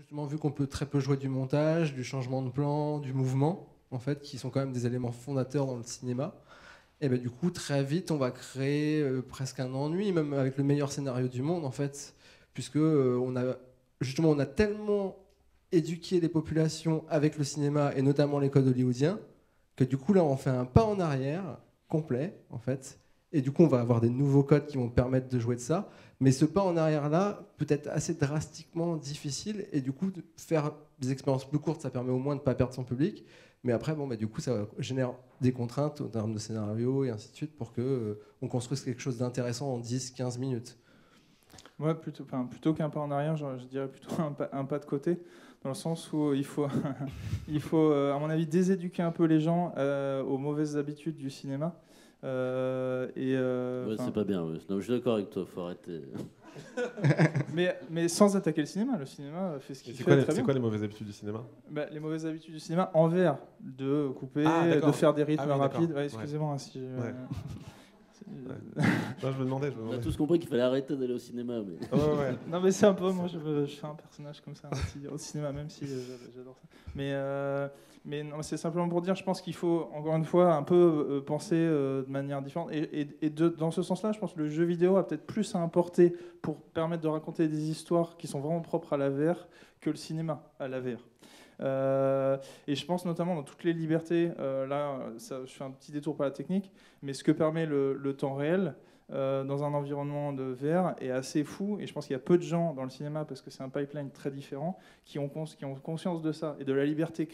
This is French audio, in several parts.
justement, vu qu'on peut très peu jouer du montage, du changement de plan, du mouvement, en fait, qui sont quand même des éléments fondateurs dans le cinéma, et ben du coup, très vite, on va créer presque un ennui, même avec le meilleur scénario du monde, en fait, puisque justement, on a tellement éduqué les populations avec le cinéma, et notamment les codes hollywoodiens, que du coup, là, on fait un pas en arrière complet, en fait, et du coup, on va avoir des nouveaux codes qui vont permettre de jouer de ça. Mais ce pas en arrière-là peut être assez drastiquement difficile, et du coup, de faire des expériences plus courtes, ça permet au moins de ne pas perdre son public. Mais après, bon, bah, du coup, ça génère des contraintes en termes de scénario et ainsi de suite pour que on construise quelque chose d'intéressant en 10-15 minutes. Ouais, plutôt qu'un pas en arrière, je dirais plutôt un pas de côté, dans le sens où il faut, à mon avis, déséduquer un peu les gens aux mauvaises habitudes du cinéma. Ouais, c'est pas bien. Ouais. Non, je suis d'accord avec toi, faut arrêter. mais sans attaquer le cinéma. Le cinéma fait ce qu'il fait très bien. C'est quoi les mauvaises habitudes du cinéma? Les mauvaises habitudes du cinéma envers de couper, de faire des rythmes rapides. Ouais, excusez-moi si. Non, je me demandais. On a tous compris qu'il fallait arrêter d'aller au cinéma. Mais... Non, mais c'est un peu, moi je fais un personnage comme ça au cinéma, même si j'adore ça. Mais non, c'est simplement pour dire, je pense qu'il faut encore une fois un peu penser de manière différente. Dans ce sens-là, je pense que le jeu vidéo a peut-être plus à apporter pour permettre de raconter des histoires qui sont vraiment propres à la VR que le cinéma à la VR. Et je pense notamment dans toutes les libertés, je fais un petit détour par la technique, mais ce que permet le temps réel dans un environnement de VR est assez fou, et je pense qu'il y a peu de gens dans le cinéma, parce que c'est un pipeline très différent, qui ont conscience de ça, et de la liberté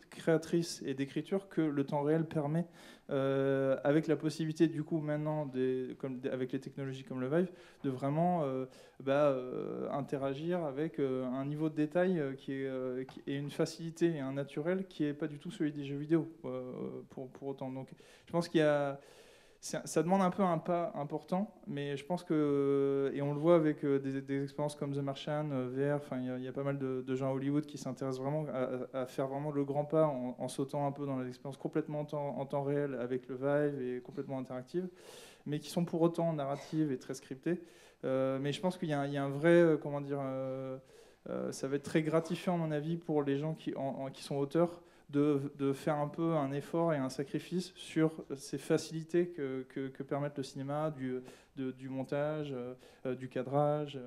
créatrice et d'écriture que le temps réel permet, avec la possibilité du coup maintenant, avec les technologies comme le Vive, de vraiment interagir avec un niveau de détail qui est une facilité et un naturel qui n'est pas du tout celui des jeux vidéo pour autant. Donc je pense ça demande un peu un pas important, mais je pense que, et on le voit avec des expériences comme The Martian, VR, il y a pas mal de gens à Hollywood qui s'intéressent vraiment à faire vraiment le grand pas en sautant un peu dans les expériences complètement en temps réel avec le Vive et complètement interactives, mais qui sont pour autant narratives et très scriptées. Mais je pense qu'il y a un vrai, ça va être très gratifiant à mon avis pour les gens qui sont auteurs, de faire un peu un effort et un sacrifice sur ces facilités que permettent le cinéma, du montage, du cadrage.